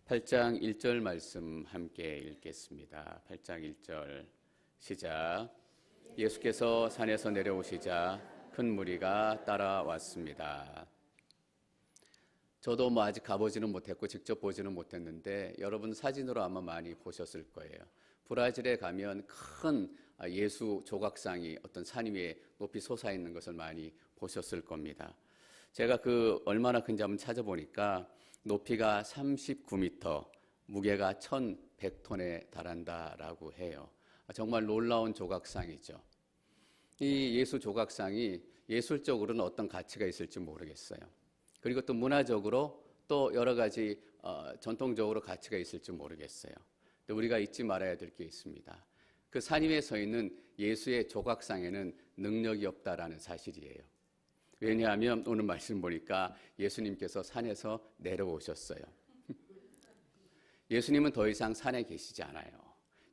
8장 1절 말씀 함께 읽겠습니다. 8장 1절 시작. 예수께서 산에서 내려오시자 큰 무리가 따라왔습니다. 저도 아직 가보지는 못했고 직접 보지는 못했는데 여러분 사진으로 아마 많이 보셨을 거예요. 브라질에 가면 큰 예수 조각상이 어떤 산 위에 높이 솟아있는 것을 많이 보셨을 겁니다. 제가 얼마나 큰지 한번 찾아보니까 높이가 39m, 무게가 1100톤에 달한다라고 해요. 정말 놀라운 조각상이죠. 이 예수 조각상이 예술적으로는 어떤 가치가 있을지 모르겠어요. 그리고 또 문화적으로 또 여러 가지 전통적으로 가치가 있을지 모르겠어요. 근데 우리가 잊지 말아야 될 게 있습니다. 그 산 위에 서 있는 예수의 조각상에는 능력이 없다라는 사실이에요. 왜냐하면 오늘 말씀 보니까 예수님께서 산에서 내려오셨어요. 예수님은 더 이상 산에 계시지 않아요.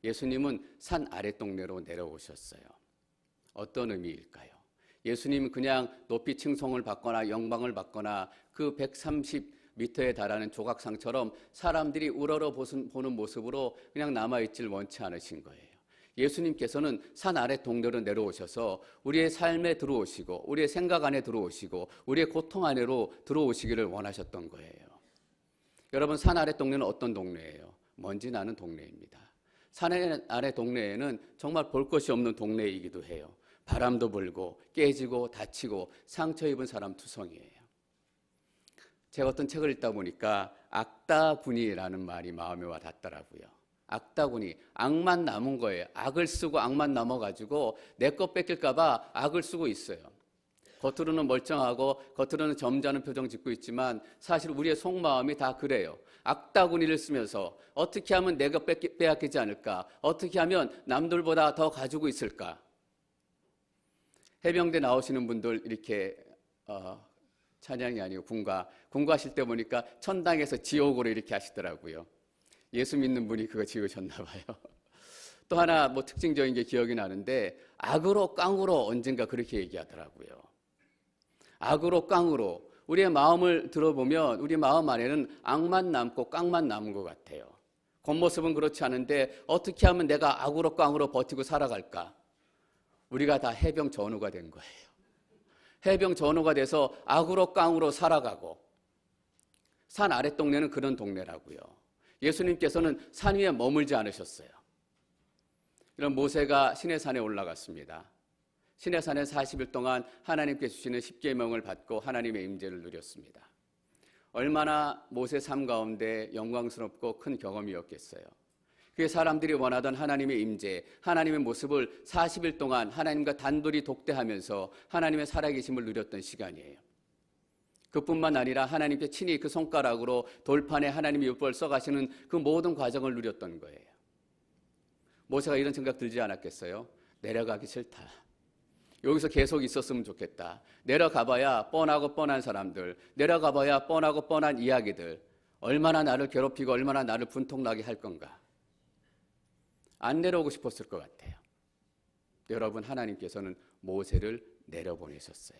예수님은 산 아랫동네로 내려오셨어요. 어떤 의미일까요? 예수님은 그냥 높이 칭송을 받거나 영광을 받거나 그 130m에 달하는 조각상처럼 사람들이 우러러 보는 모습으로 그냥 남아있질 원치 않으신 거예요. 예수님께서는 산 아래 동네로 내려오셔서 우리의 삶에 들어오시고 우리의 생각 안에 들어오시고 우리의 고통 안으로 들어오시기를 원하셨던 거예요. 여러분, 산 아래 동네는 어떤 동네예요? 먼지 나는 동네입니다. 산 아래 동네에는 정말 볼 것이 없는 동네이기도 해요. 바람도 불고 깨지고 다치고 상처 입은 사람 투성이에요. 제가 어떤 책을 읽다 보니까 악다구니라는 말이 마음에 와 닿더라고요. 악다구니, 악만 남은 거예요. 악을 쓰고 악만 남아가지고 내 것 뺏길까 봐 악을 쓰고 있어요. 겉으로는 멀쩡하고 겉으로는 점잖은 표정 짓고 있지만 사실 우리의 속마음이 다 그래요. 악다구니를 쓰면서 어떻게 하면 내가 빼앗기지 않을까? 어떻게 하면 남들보다 더 가지고 있을까? 해병대 나오시는 분들 이렇게 찬양이 아니고 군가하실 때 보니까 천당에서 지옥으로 이렇게 하시더라고요. 예수 믿는 분이 그거 지으셨나 봐요. 또 하나 특징적인 게 기억이 나는데 악으로 깡으로 언젠가 그렇게 얘기하더라고요. 악으로 깡으로 우리의 마음을 들어보면 우리 마음 안에는 악만 남고 깡만 남은 것 같아요. 겉모습은 그렇지 않은데 어떻게 하면 내가 악으로 깡으로 버티고 살아갈까? 우리가 다 해병 전우가 된 거예요. 해병 전우가 돼서 악으로 깡으로 살아가고 산 아랫동네는 그런 동네라고요. 예수님께서는 산 위에 머물지 않으셨어요. 이런 모세가 시내산에 올라갔습니다. 시내산에 40일 동안 하나님께 주시는 십계명을 받고 하나님의 임재를 누렸습니다. 얼마나 모세 삶 가운데 영광스럽고 큰 경험이었겠어요. 그게 사람들이 원하던 하나님의 임재, 하나님의 모습을 40일 동안 하나님과 단둘이 독대하면서 하나님의 살아계심을 누렸던 시간이에요. 그뿐만 아니라 하나님께 친히 그 손가락으로 돌판에 하나님의 율법을 써가시는 그 모든 과정을 누렸던 거예요. 모세가 이런 생각 들지 않았겠어요? 내려가기 싫다. 여기서 계속 있었으면 좋겠다. 내려가봐야 뻔하고 뻔한 사람들, 내려가봐야 뻔하고 뻔한 이야기들, 얼마나 나를 괴롭히고 얼마나 나를 분통나게 할 건가. 안 내려오고 싶었을 것 같아요. 여러분, 하나님께서는 모세를 내려보내셨어요.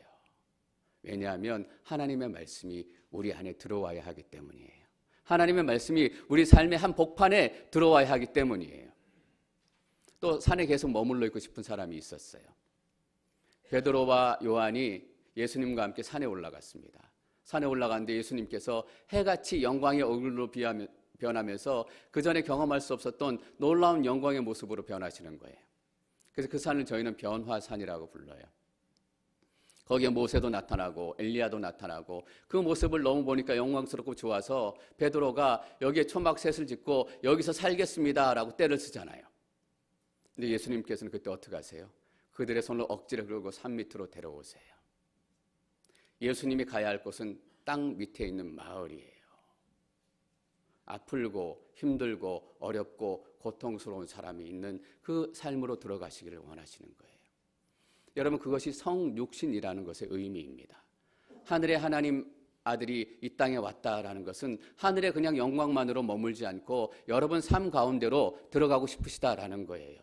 왜냐하면 하나님의 말씀이 우리 안에 들어와야 하기 때문이에요. 하나님의 말씀이 우리 삶의 한 복판에 들어와야 하기 때문이에요. 또 산에 계속 머물러 있고 싶은 사람이 있었어요. 베드로와 요한이 예수님과 함께 산에 올라갔습니다. 산에 올라갔는데 예수님께서 해같이 영광의 얼굴로 변하면서 그 전에 경험할 수 없었던 놀라운 영광의 모습으로 변하시는 거예요. 그래서 그 산을 저희는 변화산이라고 불러요. 거기에 모세도 나타나고 엘리야도 나타나고 그 모습을 너무 보니까 영광스럽고 좋아서 베드로가 여기에 초막셋을 짓고 여기서 살겠습니다라고 떼를 쓰잖아요. 근데 예수님께서는 그때 어떻게 하세요? 그들의 손을 억지로 끌고 산 밑으로 데려오세요. 예수님이 가야 할 곳은 땅 밑에 있는 마을이에요. 아플고 힘들고 어렵고 고통스러운 사람이 있는 그 삶으로 들어가시기를 원하시는 거예요. 여러분, 그것이 성육신이라는 것의 의미입니다. 하늘의 하나님 아들이 이 땅에 왔다라는 것은 하늘의 그냥 영광만으로 머물지 않고 여러분 삶 가운데로 들어가고 싶으시다라는 거예요.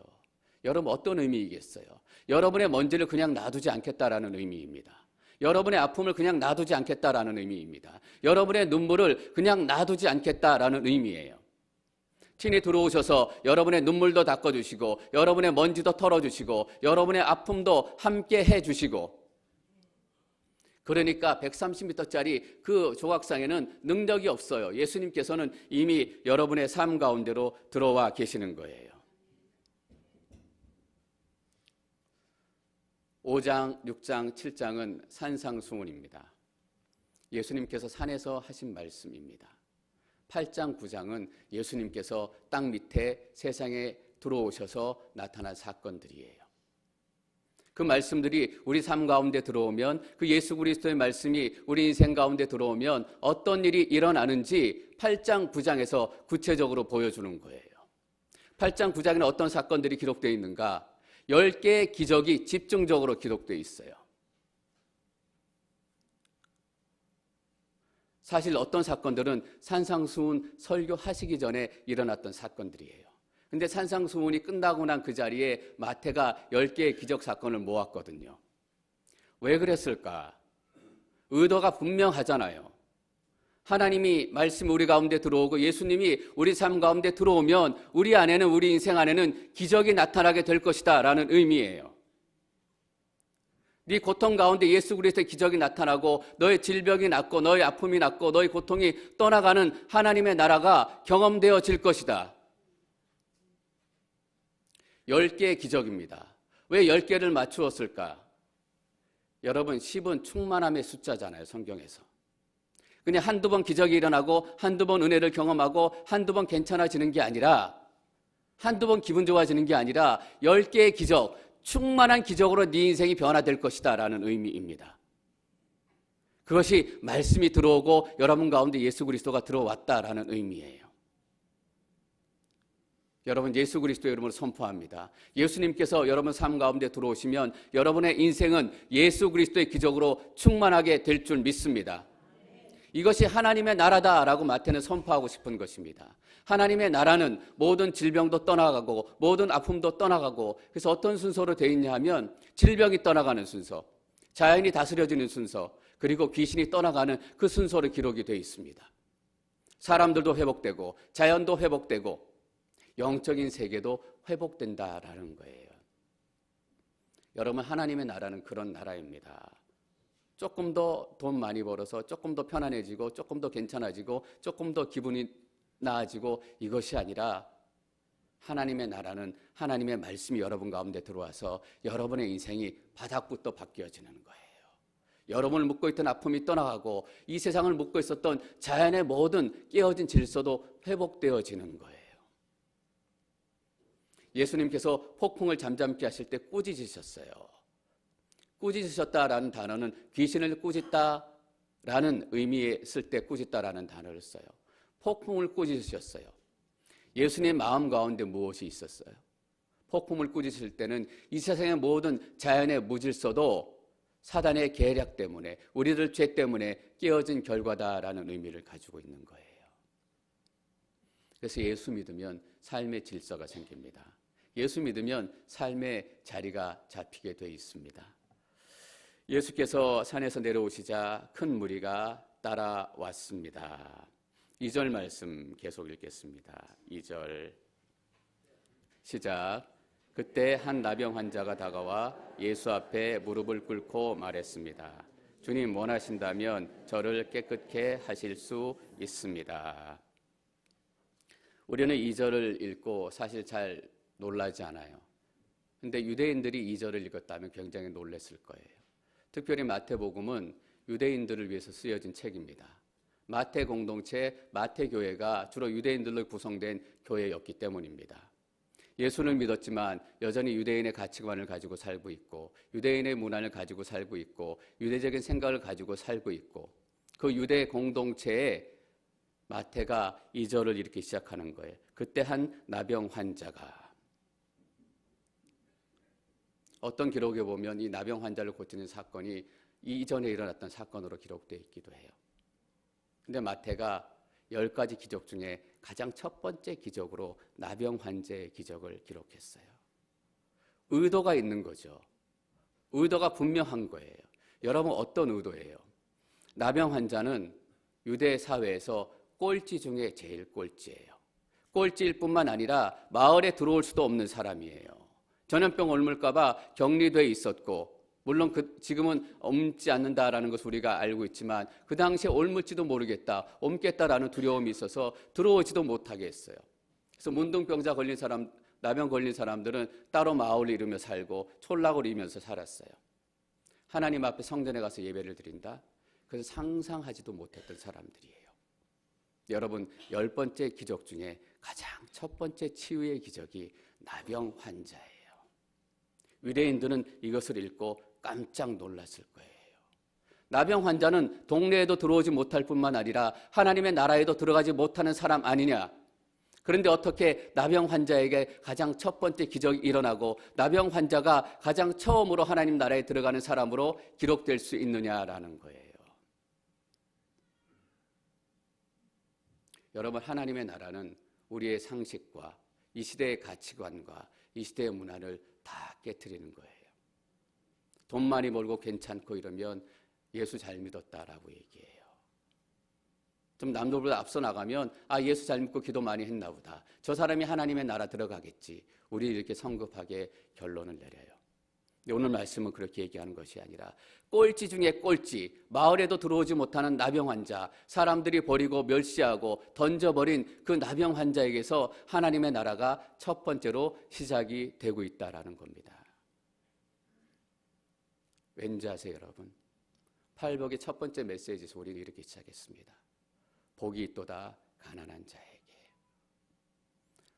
여러분, 어떤 의미이겠어요? 여러분의 먼지를 그냥 놔두지 않겠다라는 의미입니다. 여러분의 아픔을 그냥 놔두지 않겠다라는 의미입니다. 여러분의 눈물을 그냥 놔두지 않겠다라는 의미예요. 친히 들어오셔서 여러분의 눈물도 닦아주시고 여러분의 먼지도 털어주시고 여러분의 아픔도 함께 해주시고, 그러니까 130m짜리 그 조각상에는 능력이 없어요. 예수님께서는 이미 여러분의 삶 가운데로 들어와 계시는 거예요. 5장, 6장, 7장은 산상수훈입니다. 예수님께서 산에서 하신 말씀입니다. 8장, 9장은 예수님께서 땅 밑에 세상에 들어오셔서 나타난 사건들이에요. 그 말씀들이 우리 삶 가운데 들어오면, 그 예수 그리스도의 말씀이 우리 인생 가운데 들어오면 어떤 일이 일어나는지 8장, 9장에서 구체적으로 보여주는 거예요. 8장, 9장에는 어떤 사건들이 기록되어 있는가? 10개의 기적이 집중적으로 기록되어 있어요. 사실 어떤 사건들은 산상수훈 설교하시기 전에 일어났던 사건들이에요. 근데 산상수훈이 끝나고 난 그 자리에 마태가 10개의 기적 사건을 모았거든요. 왜 그랬을까? 의도가 분명하잖아요. 하나님이 말씀이 우리 가운데 들어오고 예수님이 우리 삶 가운데 들어오면 우리 안에는, 우리 인생 안에는 기적이 나타나게 될 것이다 라는 의미예요. 네 고통 가운데 예수 그리스도의 기적이 나타나고 너의 질병이 낫고 너의 아픔이 낫고 너의 고통이 떠나가는 하나님의 나라가 경험되어질 것이다. 10개의 기적입니다. 왜 10개를 맞추었을까? 여러분, 10은 충만함의 숫자잖아요, 성경에서. 그냥 한두 번 기적이 일어나고 한두 번 은혜를 경험하고 한두 번 괜찮아지는 게 아니라, 한두 번 기분 좋아지는 게 아니라 10개의 기적, 충만한 기적으로 네 인생이 변화될 것이다 라는 의미입니다. 그것이 말씀이 들어오고 여러분 가운데 예수 그리스도가 들어왔다라는 의미예요. 여러분, 예수 그리스도의 이름으로 선포합니다. 예수님께서 여러분 삶 가운데 들어오시면 여러분의 인생은 예수 그리스도의 기적으로 충만하게 될 줄 믿습니다. 이것이 하나님의 나라다라고 마태는 선포하고 싶은 것입니다. 하나님의 나라는 모든 질병도 떠나가고 모든 아픔도 떠나가고, 그래서 어떤 순서로 되어 있냐 하면 질병이 떠나가는 순서, 자연이 다스려지는 순서, 그리고 귀신이 떠나가는 그 순서로 기록이 되어 있습니다. 사람들도 회복되고 자연도 회복되고 영적인 세계도 회복된다라는 거예요. 여러분, 하나님의 나라는 그런 나라입니다. 조금 더 돈 많이 벌어서 조금 더 편안해지고 조금 더 괜찮아지고 조금 더 기분이 나아지고, 이것이 아니라 하나님의 나라는 하나님의 말씀이 여러분 가운데 들어와서 여러분의 인생이 바닥부터 바뀌어지는 거예요. 여러분을 묶고 있던 아픔이 떠나가고 이 세상을 묶고 있었던 자연의 모든 깨어진 질서도 회복되어지는 거예요. 예수님께서 폭풍을 잠잠케 하실 때 꾸짖으셨어요. 꾸짖으셨다라는 단어는 귀신을 꾸짖다라는 의미에 쓸 때 꾸짖다라는 단어를 써요. 폭풍을 꾸짖으셨어요. 예수님의 마음 가운데 무엇이 있었어요? 폭풍을 꾸짖을 때는 이 세상의 모든 자연의 무질서도 사단의 계략 때문에, 우리들 죄 때문에 깨어진 결과다라는 의미를 가지고 있는 거예요. 그래서 예수 믿으면 삶의 질서가 생깁니다. 예수 믿으면 삶의 자리가 잡히게 돼 있습니다. 예수께서 산에서 내려오시자 큰 무리가 따라왔습니다. 2절 말씀 계속 읽겠습니다. 2절 시작. 그때 한 나병 환자가 다가와 예수 앞에 무릎을 꿇고 말했습니다. 주님, 원하신다면 저를 깨끗게 하실 수 있습니다. 우리는 2절을 읽고 사실 잘 놀라지 않아요. 근데 유대인들이 2절을 읽었다면 굉장히 놀랐을 거예요. 특별히 마태복음은 유대인들을 위해서 쓰여진 책입니다. 마태 공동체, 마태 교회가 주로 유대인들로 구성된 교회였기 때문입니다. 예수를 믿었지만 여전히 유대인의 가치관을 가지고 살고 있고 유대인의 문화를 가지고 살고 있고 유대적인 생각을 가지고 살고 있고, 그 유대 공동체에 마태가 2절을 이렇게 시작하는 거예요. 그때 한 나병 환자가, 어떤 기록에 보면 이 나병 환자를 고치는 사건이 이전에 일어났던 사건으로 기록되어 있기도 해요. 근데 마태가 10가지 기적 중에 가장 첫 번째 기적으로 나병 환자의 기적을 기록했어요. 의도가 있는 거죠. 의도가 분명한 거예요. 여러분 어떤 의도예요? 나병 환자는 유대 사회에서 꼴찌 중에 제일 꼴찌예요. 꼴찌일 뿐만 아니라 마을에 들어올 수도 없는 사람이에요. 전염병 옮을까 봐 격리돼 있었고, 물론 지금은 옮지 않는다라는 것을 우리가 알고 있지만 그 당시에 옮을지도 모르겠다, 옮겠다라는 두려움이 있어서 들어오지도 못하게 했어요. 그래서 문둥병자 걸린 사람, 나병 걸린 사람들은 따로 마을을 이루며 살고 촌락을 이루면서 살았어요. 하나님 앞에 성전에 가서 예배를 드린다? 그래서 상상하지도 못했던 사람들이에요. 여러분, 10번째 기적 중에 가장 첫 번째 치유의 기적이 나병 환자예요. 유대인들은 이것을 읽고 깜짝 놀랐을 거예요. 나병 환자는 동네에도 들어오지 못할 뿐만 아니라 하나님의 나라에도 들어가지 못하는 사람 아니냐? 그런데 어떻게 나병 환자에게 가장 첫 번째 기적이 일어나고 나병 환자가 가장 처음으로 하나님 나라에 들어가는 사람으로 기록될 수 있느냐라는 거예요. 여러분, 하나님의 나라는 우리의 상식과 이 시대의 가치관과 이 시대의 문화를 다 깨트리는 거예요. 돈 많이 벌고 괜찮고 이러면 예수 잘 믿었다라고 얘기해요. 좀 남들보다 앞서 나가면 예수 잘 믿고 기도 많이 했나 보다. 저 사람이 하나님의 나라 들어가겠지. 우리 이렇게 성급하게 결론을 내려요. 오늘 말씀은 그렇게 얘기하는 것이 아니라 꼴찌 중에 꼴찌, 마을에도 들어오지 못하는 나병 환자, 사람들이 버리고 멸시하고 던져버린 그 나병 환자에게서 하나님의 나라가 첫 번째로 시작이 되고 있다라는 겁니다. 왠지 아세요, 여러분? 팔복의 첫 번째 메시지에서 우리는 이렇게 시작했습니다. 복이 있도다 가난한 자에게.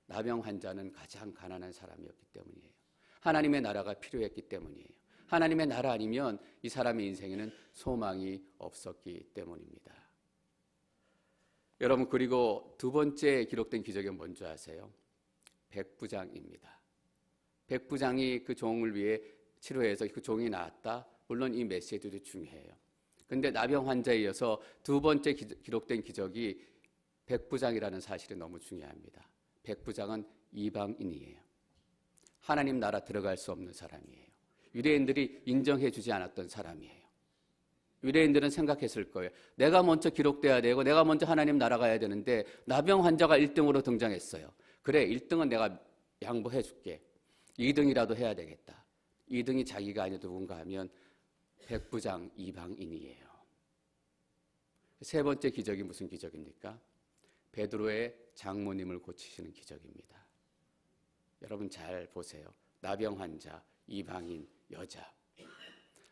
나병 환자는 가장 가난한 사람이었기 때문이에요. 하나님의 나라가 필요했기 때문이에요. 하나님의 나라 아니면 이 사람의 인생에는 소망이 없었기 때문입니다. 여러분, 그리고 두 번째 기록된 기적이 뭔지 아세요? 백부장입니다. 백부장이 그 종을 위해 치료해서 그 종이 나았다. 물론 이 메시지도 중요해요. 그런데 나병 환자에 이어서 두 번째 기록된 기적이 백부장이라는 사실이 너무 중요합니다. 백부장은 이방인이에요. 하나님 나라 들어갈 수 없는 사람이에요. 유대인들이 인정해 주지 않았던 사람이에요. 유대인들은 생각했을 거예요. 내가 먼저 기록돼야 되고 내가 먼저 하나님 나라 가야 되는데 나병 환자가 1등으로 등장했어요. 그래, 1등은 내가 양보해 줄게. 2등이라도 해야 되겠다. 2등이 자기가 아니라 누군가 하면 백부장 이방인이에요. 세 번째 기적이 무슨 기적입니까? 베드로의 장모님을 고치시는 기적입니다. 여러분 잘 보세요. 나병 환자, 이방인, 여자.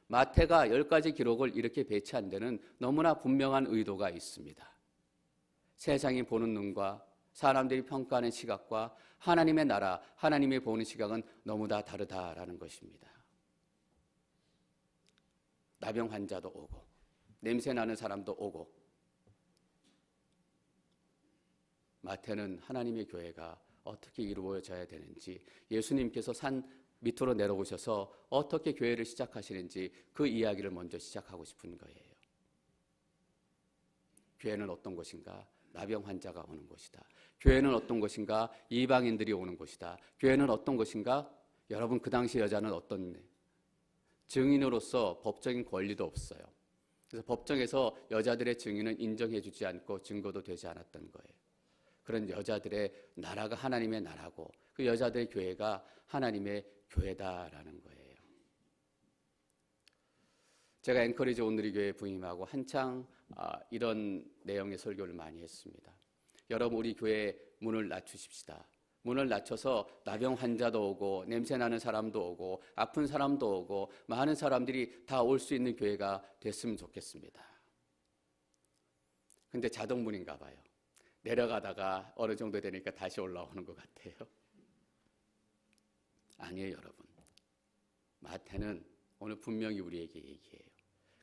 마태가 10가지 기록을 이렇게 배치한 데는 너무나 분명한 의도가 있습니다. 세상이 보는 눈과 사람들이 평가하는 시각과 하나님의 나라, 하나님이 보는 시각은 너무 다 다르다라는 것입니다. 나병 환자도 오고 냄새 나는 사람도 오고, 마태는 하나님의 교회가 어떻게 이루어져야 되는지, 예수님께서 산 밑으로 내려오셔서 어떻게 교회를 시작하시는지 그 이야기를 먼저 시작하고 싶은 거예요. 교회는 어떤 곳인가? 나병 환자가 오는 곳이다. 교회는 어떤 곳인가? 이방인들이 오는 곳이다. 교회는 어떤 곳인가? 여러분, 그 당시 여자는 어떤 증인으로서 법적인 권리도 없어요. 그래서 법정에서 여자들의 증인은 인정해 주지 않고 증거도 되지 않았던 거예요. 그런 여자들의 나라가 하나님의 나라고 그 여자들의 교회가 하나님의 교회다라는 거예요. 제가 앵커리지 온누리 교회 부임하고 한창 이런 내용의 설교를 많이 했습니다. 여러분, 우리 교회 문을 낮추십시다. 문을 낮춰서 나병 환자도 오고 냄새나는 사람도 오고 아픈 사람도 오고 많은 사람들이 다 올 수 있는 교회가 됐으면 좋겠습니다. 근데 자동문인가 봐요. 내려가다가 어느 정도 되니까 다시 올라오는 것 같아요. 아니에요, 여러분. 마태는 오늘 분명히 우리에게 얘기해요.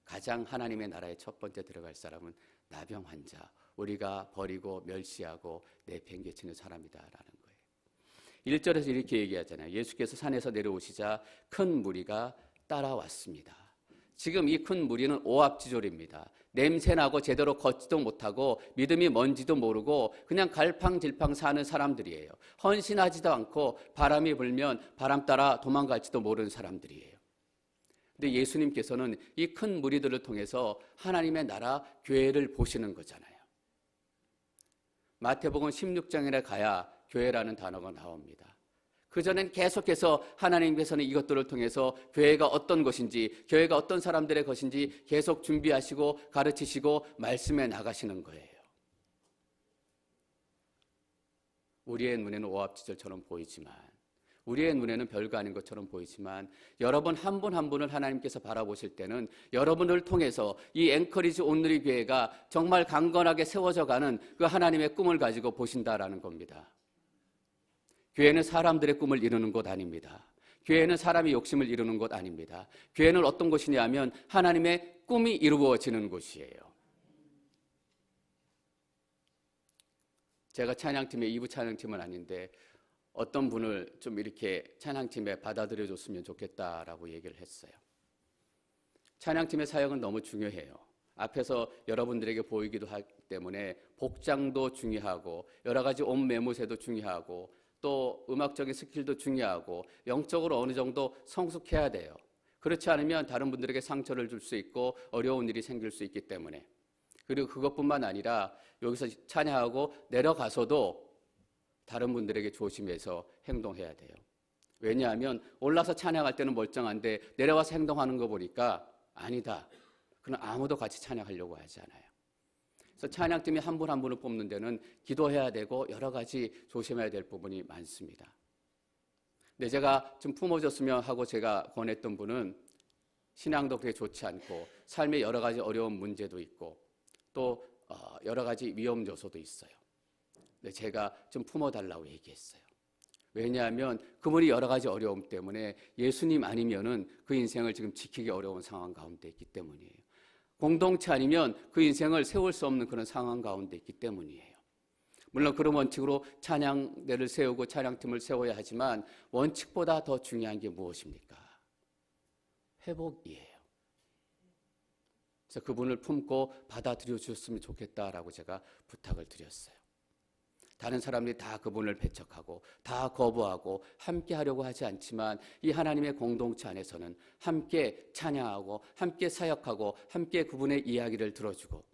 가장 하나님의 나라에 첫 번째 들어갈 사람은 나병 환자, 우리가 버리고 멸시하고 내팽개치는 사람이다라는 거예요. 1절에서 이렇게 얘기하잖아요. 예수께서 산에서 내려오시자 큰 무리가 따라왔습니다. 지금 이 큰 무리는 오합지졸입니다. 냄새나고 제대로 걷지도 못하고 믿음이 뭔지도 모르고 그냥 갈팡질팡 사는 사람들이에요. 헌신하지도 않고 바람이 불면 바람 따라 도망갈지도 모르는 사람들이에요. 근데 예수님께서는 이 큰 무리들을 통해서 하나님의 나라 교회를 보시는 거잖아요. 마태복음 16장에 가야 교회라는 단어가 나옵니다. 그전엔 계속해서 하나님께서는 이것들을 통해서 교회가 어떤 것인지, 교회가 어떤 사람들의 것인지 계속 준비하시고 가르치시고 말씀해 나가시는 거예요. 우리의 눈에는 오합지졸처럼 보이지만, 우리의 눈에는 별거 아닌 것처럼 보이지만, 여러분 한 분 한 분을 하나님께서 바라보실 때는 여러분을 통해서 이 앵커리지 온누리 교회가 정말 강건하게 세워져 가는 그 하나님의 꿈을 가지고 보신다라는 겁니다. 교회는 사람들의 꿈을 이루는 곳 아닙니다. 교회는 사람의 욕심을 이루는 곳 아닙니다. 교회는 어떤 곳이냐 하면 하나님의 꿈이 이루어지는 곳이에요. 제가 찬양팀의 2부 찬양팀은 아닌데 어떤 분을 좀 이렇게 찬양팀에 받아들여 줬으면 좋겠다라고 얘기를 했어요. 찬양팀의 사역은 너무 중요해요. 앞에서 여러분들에게 보이기도 하기 때문에 복장도 중요하고 여러 가지 옷 매무새도 중요하고 또 음악적인 스킬도 중요하고 영적으로 어느 정도 성숙해야 돼요. 그렇지 않으면 다른 분들에게 상처를 줄 수 있고 어려운 일이 생길 수 있기 때문에. 그리고 그것뿐만 아니라 여기서 찬양하고 내려가서도 다른 분들에게 조심해서 행동해야 돼요. 왜냐하면 올라서 찬양할 때는 멀쩡한데 내려와서 행동하는 거 보니까 아니다. 그럼 아무도 같이 찬양하려고 하지 않아요. 그래서 찬양팀이 한 분 한 분을 뽑는 데는 기도해야 되고 여러 가지 조심해야 될 부분이 많습니다. 근데 제가 좀 품어줬으면 하고 제가 권했던 분은 신앙도 그렇게 좋지 않고 삶에 여러 가지 어려운 문제도 있고 또 여러 가지 위험 요소도 있어요. 근데 제가 좀 품어달라고 얘기했어요. 왜냐하면 그분이 여러 가지 어려움 때문에 예수님 아니면은 그 인생을 지금 지키기 어려운 상황 가운데 있기 때문이에요. 공동체 아니면 그 인생을 세울 수 없는 그런 상황 가운데 있기 때문이에요. 물론 그런 원칙으로 찬양대를 세우고 찬양팀을 세워야 하지만 원칙보다 더 중요한 게 무엇입니까? 회복이에요. 그래서 그분을 품고 받아들여 주셨으면 좋겠다라고 제가 부탁을 드렸어요. 다른 사람들이 다 그분을 배척하고 다 거부하고 함께 하려고 하지 않지만 이 하나님의 공동체 안에서는 함께 찬양하고 함께 사역하고 함께 그분의 이야기를 들어주고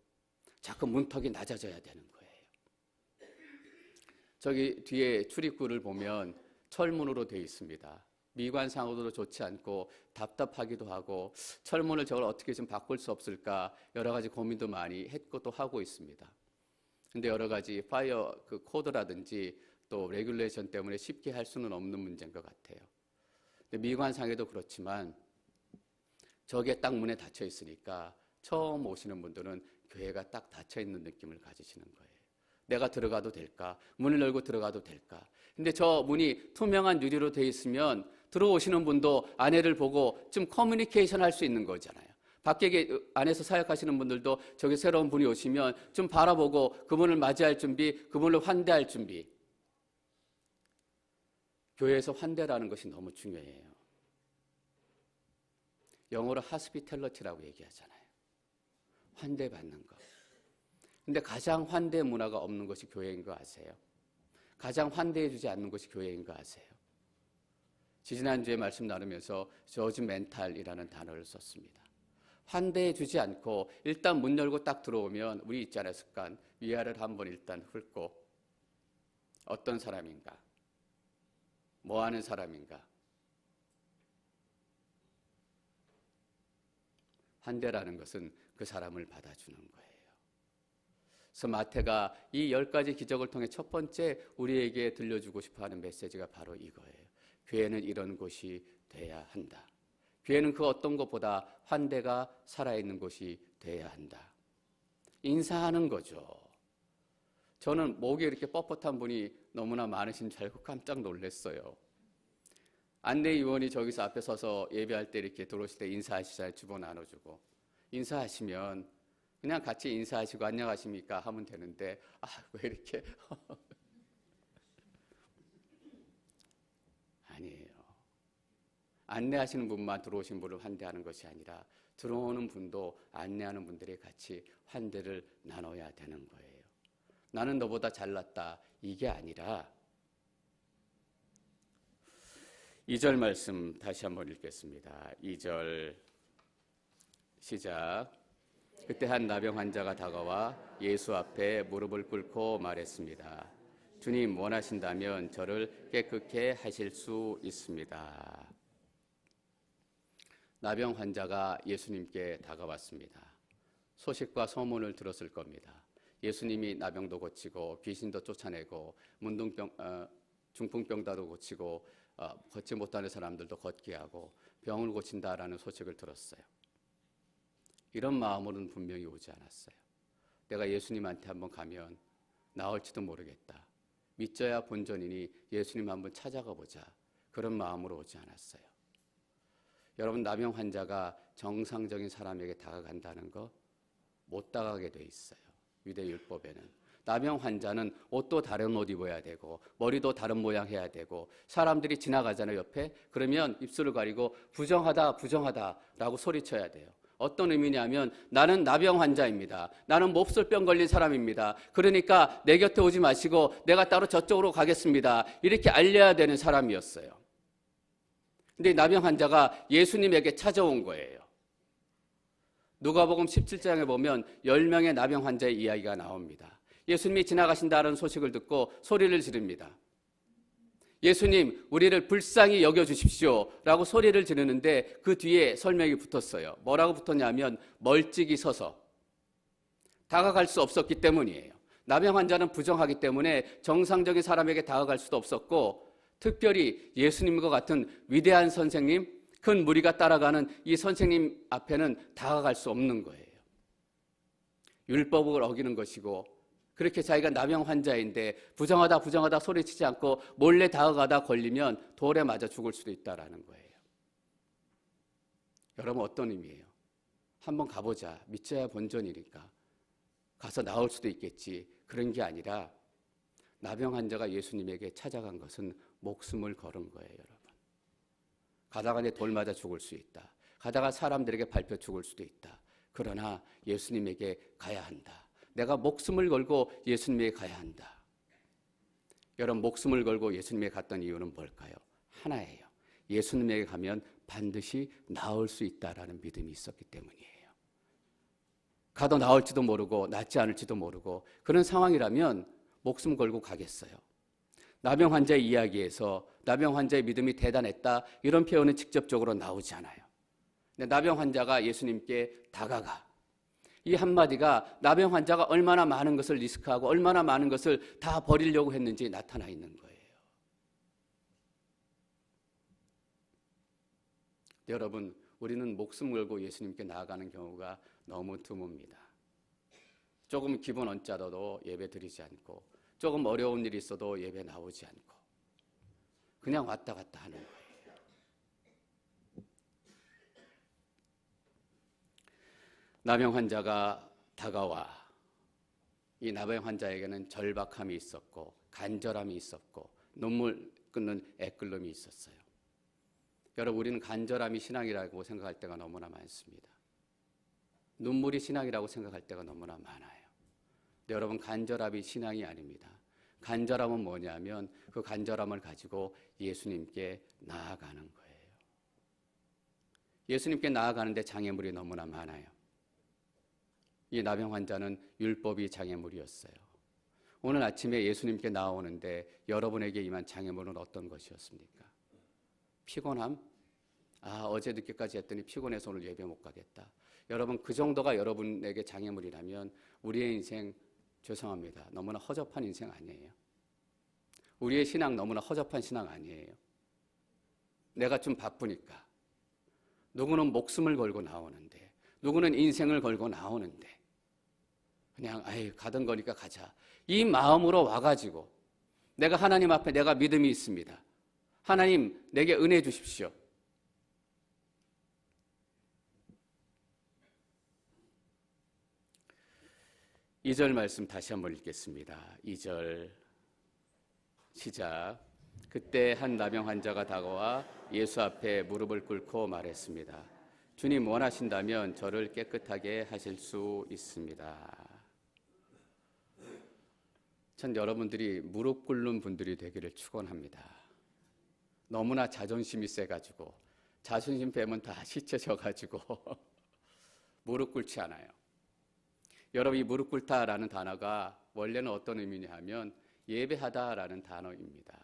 자꾸 문턱이 낮아져야 되는 거예요. 저기 뒤에 출입구를 보면 철문으로 되어 있습니다. 미관상으로도 좋지 않고 답답하기도 하고 철문을 저걸 어떻게 좀 바꿀 수 없을까 여러 가지 고민도 많이 했고 또 하고 있습니다. 근데 여러 가지 파이어 그 코드라든지 또 레귤레이션 때문에 쉽게 할 수는 없는 문제인 것 같아요. 근데 미관상에도 그렇지만 저게 딱 문에 닫혀 있으니까 처음 오시는 분들은 교회가 딱 닫혀 있는 느낌을 가지시는 거예요. 내가 들어가도 될까? 문을 열고 들어가도 될까? 근데 저 문이 투명한 유리로 돼 있으면 들어오시는 분도 안에를 보고 좀 커뮤니케이션 할 수 있는 거잖아요. 밖에 안에서 사역하시는 분들도 저기 새로운 분이 오시면 좀 바라보고 그분을 맞이할 준비, 그분을 환대할 준비. 교회에서 환대라는 것이 너무 중요해요. 영어로 하스피텔러티라고 얘기하잖아요. 환대받는 것. 근데 가장 환대 문화가 없는 것이 교회인 거 아세요? 가장 환대해주지 않는 것이 교회인 거 아세요? 지지난주에 말씀 나누면서 저지멘탈이라는 단어를 썼습니다. 환대해주지 않고 일단 문 열고 딱 들어오면 우리 있잖아요, 습관. 위아래를 한번 일단 훑고 어떤 사람인가? 뭐 하는 사람인가? 환대라는 것은 그 사람을 받아주는 거예요. 그래서 마태가 이 10가지 기적을 통해 첫 번째 우리에게 들려주고 싶어하는 메시지가 바로 이거예요. 교회는 이런 곳이 돼야 한다. 교회는 그 어떤 것보다 환대가 살아있는 곳이 돼야 한다. 인사하는 거죠. 저는 목에 이렇게 뻣뻣한 분이 너무나 많으신 줄 알고 깜짝 놀랐어요. 안내위원이 저기서 앞에 서서 예배할 때 이렇게 들어오실 때 인사하시잖아요. 주보 나눠주고. 인사하시면 그냥 같이 인사하시고 안녕하십니까 하면 되는데 왜 이렇게 아니에요. 안내하시는 분만 들어오신 분을 환대하는 것이 아니라 들어오는 분도 안내하는 분들이 같이 환대를 나눠야 되는 거예요. 나는 너보다 잘났다 이게 아니라 2절 말씀 다시 한번 읽겠습니다. 2절 시작. 그때 한 나병 환자가 다가와 예수 앞에 무릎을 꿇고 말했습니다. 주님 원하신다면 저를 깨끗게 하실 수 있습니다. 나병 환자가 예수님께 다가왔습니다. 소식과 소문을 들었을 겁니다. 예수님이 나병도 고치고 귀신도 쫓아내고 중풍병자도 고치고 걷지 못하는 사람들도 걷게 하고 병을 고친다라는 소식을 들었어요. 이런 마음으로는 분명히 오지 않았어요. 내가 예수님한테 한번 가면 나을지도 모르겠다. 믿져야 본전이니 예수님 한번 찾아가 보자. 그런 마음으로 오지 않았어요. 여러분, 나병 환자가 정상적인 사람에게 다가간다는 거 못 다가가게 돼 있어요. 유대율법에는. 나병 환자는 옷도 다른 옷 입어야 되고 머리도 다른 모양 해야 되고 사람들이 지나가잖아요, 옆에. 그러면 입술을 가리고 부정하다 부정하다라고 소리쳐야 돼요. 어떤 의미냐면 나는 나병 환자입니다. 나는 몹쓸병 걸린 사람입니다. 그러니까 내 곁에 오지 마시고 내가 따로 저쪽으로 가겠습니다. 이렇게 알려야 되는 사람이었어요. 근데 나병 환자가 예수님에게 찾아온 거예요. 누가복음 17장에 보면 10명의 나병 환자의 이야기가 나옵니다. 예수님이 지나가신다는 소식을 듣고 소리를 지릅니다. 예수님, 우리를 불쌍히 여겨주십시오 라고 소리를 지르는데 그 뒤에 설명이 붙었어요. 뭐라고 붙었냐면 멀찍이 서서. 다가갈 수 없었기 때문이에요. 나병 환자는 부정하기 때문에 정상적인 사람에게 다가갈 수도 없었고, 특별히 예수님과 같은 위대한 선생님, 큰 무리가 따라가는 이 선생님 앞에는 다가갈 수 없는 거예요. 율법을 어기는 것이고, 그렇게 자기가 나병 환자인데 부정하다 소리치지 않고 몰래 다가가다 걸리면 돌에 맞아 죽을 수도 있다라는 거예요. 여러분, 어떤 의미예요? 한번 가보자. 믿져야 본전이니까. 가서 나올 수도 있겠지. 그런 게 아니라 나병 환자가 예수님에게 찾아간 것은 목숨을 걸은 거예요, 여러분. 가다가 내 돌 맞아 죽을 수 있다. 가다가 사람들에게 밟혀 죽을 수도 있다. 그러나 예수님에게 가야 한다. 내가 목숨을 걸고 예수님에게 가야 한다. 여러분, 목숨을 걸고 예수님에게 갔던 이유는 뭘까요? 하나예요. 예수님에게 가면 반드시 나을 수 있다라는 믿음이 있었기 때문이에요. 가도 나을지도 모르고 낫지 않을지도 모르고 그런 상황이라면 목숨 걸고 가겠어요. 나병 환자의 이야기에서 나병 환자의 믿음이 대단했다 이런 표현은 직접적으로 나오지 않아요. 근데 나병 환자가 예수님께 다가가. 이 한마디가 나병 환자가 얼마나 많은 것을 리스크하고 얼마나 많은 것을 다 버리려고 했는지 나타나 있는 거예요. 여러분, 우리는 목숨 걸고 예수님께 나아가는 경우가 너무 드뭅니다. 조금 기분 언짢아도 예배 드리지 않고 조금 어려운 일이 있어도 예배 나오지 않고 그냥 왔다 갔다 하는 거예요. 나병 환자가 다가와 이 나병 환자에게는 절박함이 있었고 간절함이 있었고 눈물 끊는 애끓음이 있었어요. 여러분, 우리는 간절함이 신앙이라고 생각할 때가 너무나 많습니다. 눈물이 신앙이라고 생각할 때가 너무나 많아요. 근데 여러분, 간절함이 신앙이 아닙니다. 간절함은 뭐냐면 그 간절함을 가지고 예수님께 나아가는 거예요. 예수님께 나아가는데 장애물이 너무나 많아요. 이 나병 환자는 율법이 장애물이었어요. 오늘 아침에 예수님께 나오는데 여러분에게 임한 장애물은 어떤 것이었습니까? 피곤함? 어제 늦게까지 했더니 피곤해서 오늘 예배 못 가겠다. 여러분, 그 정도가 여러분에게 장애물이라면 우리의 인생 죄송합니다. 너무나 허접한 인생 아니에요. 우리의 신앙 너무나 허접한 신앙 아니에요. 내가 좀 바쁘니까. 누구는 목숨을 걸고 나오는데, 누구는 인생을 걸고 나오는데, 그냥 가던 거니까 가자. 이 마음으로 와가지고 내가 하나님 앞에 내가 믿음이 있습니다. 하나님, 내게 은혜 주십시오. 이 절 말씀 다시 한번 읽겠습니다. 2절 시작. 그때 한 나병 환자가 다가와 예수 앞에 무릎을 꿇고 말했습니다. 주님 원하신다면 저를 깨끗하게 하실 수 있습니다. 전 여러분들이 무릎 꿇는 분들이 되기를 축원합니다. 너무나 자존심이 세가지고 자존심 빼면 다 시체져가지고 무릎 꿇지 않아요. 여러분, 이 무릎 꿇다라는 단어가 원래는 어떤 의미냐 하면 예배하다라는 단어입니다.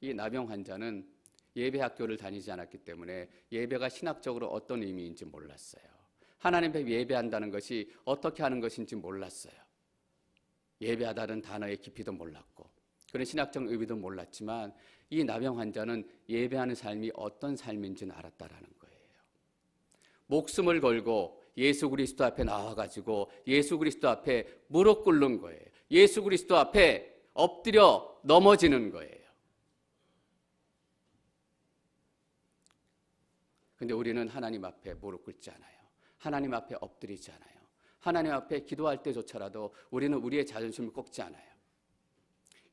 이 나병 환자는 예배 학교를 다니지 않았기 때문에 예배가 신학적으로 어떤 의미인지 몰랐어요. 하나님 앞에 예배한다는 것이 어떻게 하는 것인지 몰랐어요. 예배하다는 단어의 깊이도 몰랐고 그런 신학적 의미도 몰랐지만 이 나병 환자는 예배하는 삶이 어떤 삶인지는 알았다라는 거예요. 목숨을 걸고 예수 그리스도 앞에 나와가지고 예수 그리스도 앞에 무릎 꿇는 거예요. 예수 그리스도 앞에 엎드려 넘어지는 거예요. 근데 우리는 하나님 앞에 무릎 꿇지 않아요. 하나님 앞에 엎드리지 않아요. 하나님 앞에 기도할 때조차라도 우리는 우리의 자존심을 꺾지 않아요.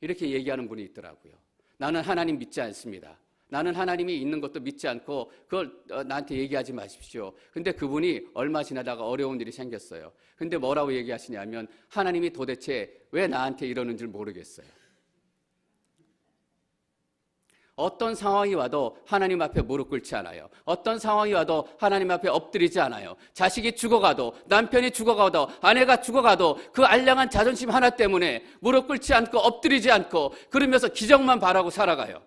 이렇게 얘기하는 분이 있더라고요. 나는 하나님 믿지 않습니다. 나는 하나님이 있는 것도 믿지 않고 그걸 나한테 얘기하지 마십시오. 근데 그분이 얼마 지나다가 어려운 일이 생겼어요. 근데 뭐라고 얘기하시냐면 하나님이 도대체 왜 나한테 이러는 줄 모르겠어요. 어떤 상황이 와도 하나님 앞에 무릎 꿇지 않아요. 어떤 상황이 와도 하나님 앞에 엎드리지 않아요. 자식이 죽어가도 남편이 죽어가도 아내가 죽어가도 그 알량한 자존심 하나 때문에 무릎 꿇지 않고 엎드리지 않고 그러면서 기적만 바라고 살아가요.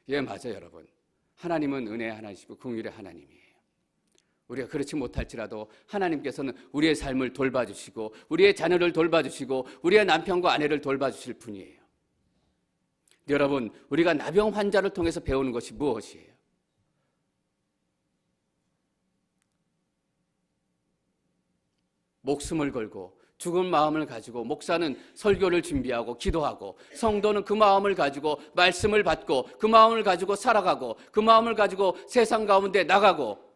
예, 맞아요, 여러분. 하나님은 은혜의 하나님이시고 긍휼의 하나님이에요. 우리가 그렇지 못할지라도 하나님께서는 우리의 삶을 돌봐주시고 우리의 자녀를 돌봐주시고 우리의 남편과 아내를 돌봐주실 분이에요. 여러분, 우리가 나병 환자를 통해서 배우는 것이 무엇이에요? 목숨을 걸고 죽은 마음을 가지고 목사는 설교를 준비하고 기도하고 성도는 그 마음을 가지고 말씀을 받고 그 마음을 가지고 살아가고 그 마음을 가지고 세상 가운데 나가고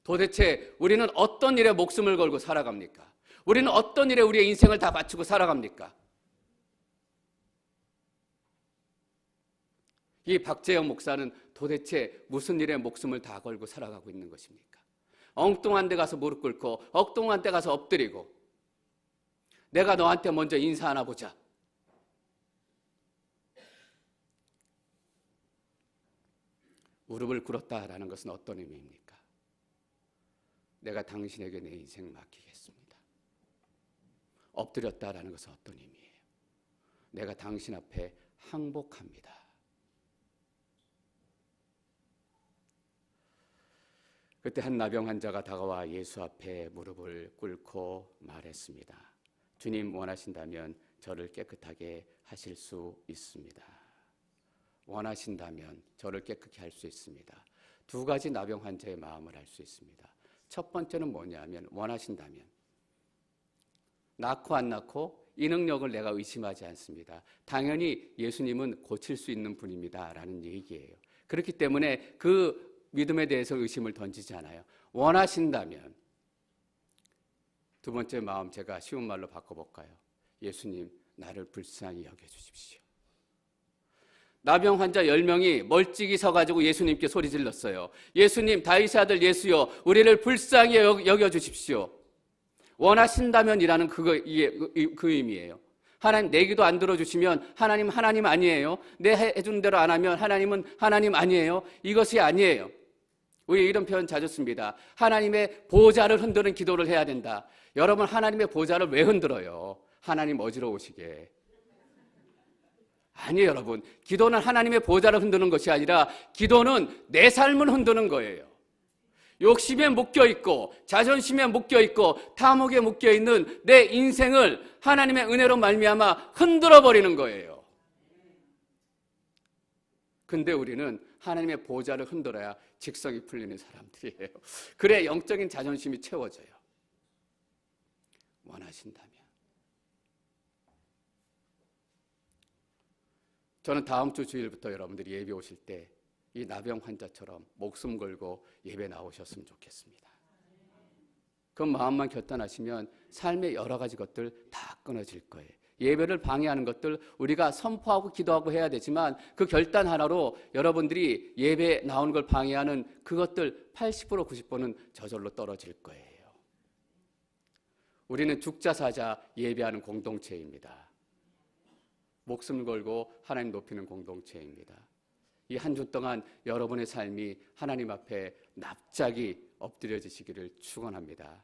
도대체 우리는 어떤 일에 목숨을 걸고 살아갑니까? 우리는 어떤 일에 우리의 인생을 다 바치고 살아갑니까? 이 박재영 목사는 도대체 무슨 일에 목숨을 다 걸고 살아가고 있는 것입니까? 엉뚱한 데 가서 무릎 꿇고 엉뚱한 데 가서 엎드리고 내가 너한테 먼저 인사하나 보자. 무릎을 꿇었다라는 것은 어떤 의미입니까? 내가 당신에게 내 인생 맡기겠습니다. 엎드렸다라는 것은 어떤 의미예요? 내가 당신 앞에 항복합니다. 그때 한 나병 환자가 다가와 예수 앞에 무릎을 꿇고 말했습니다. 주님, 원하신다면 저를 깨끗하게 하실 수 있습니다. 원하신다면 저를 깨끗게 할 수 있습니다. 두 가지 나병 환자의 마음을 알 수 있습니다. 첫 번째는 뭐냐면 원하신다면 낳고 안 낳고 이 능력을 내가 의심하지 않습니다. 당연히 예수님은 고칠 수 있는 분입니다 라는 얘기예요. 그렇기 때문에 그 믿음에 대해서 의심을 던지지 않아요. 원하신다면 두 번째 마음 제가 쉬운 말로 바꿔볼까요? 예수님, 나를 불쌍히 여겨주십시오. 나병 환자 10명이 멀찍이 서가지고 예수님께 소리 질렀어요. 예수님, 다윗의 아들 예수여, 우리를 불쌍히 여겨주십시오. 원하신다면이라는 그 의미예요. 하나님, 내 기도 안 들어주시면 하나님 아니에요. 내 해준 대로 안 하면 하나님은 하나님 아니에요. 이것이 아니에요. 우리 이런 표현 자주 씁니다. 하나님의 보좌를 흔드는 기도를 해야 된다. 여러분, 하나님의 보좌를 왜 흔들어요? 하나님 어지러우시게. 아니에요, 여러분. 기도는 하나님의 보좌를 흔드는 것이 아니라 기도는 내 삶을 흔드는 거예요. 욕심에 묶여있고 자존심에 묶여있고 탐욕에 묶여있는 내 인생을 하나님의 은혜로 말미암아 흔들어버리는 거예요. 근데 우리는 하나님의 보좌를 흔들어야 직성이 풀리는 사람들이에요. 그래 영적인 자존심이 채워져요. 원하신다면. 저는 다음 주 주일부터 여러분들이 예배 오실 때 이 나병 환자처럼 목숨 걸고 예배 나오셨으면 좋겠습니다. 그 마음만 결단하시면 삶의 여러 가지 것들 다 끊어질 거예요. 예배를 방해하는 것들 우리가 선포하고 기도하고 해야 되지만 그 결단 하나로 여러분들이 예배 나오는 걸 방해하는 그것들 80% 90%는 저절로 떨어질 거예요. 우리는 죽자 사자 예배하는 공동체입니다. 목숨 걸고 하나님 높이는 공동체입니다. 이 한 주 동안 여러분의 삶이 하나님 앞에 납작이 엎드려지시기를 축원합니다.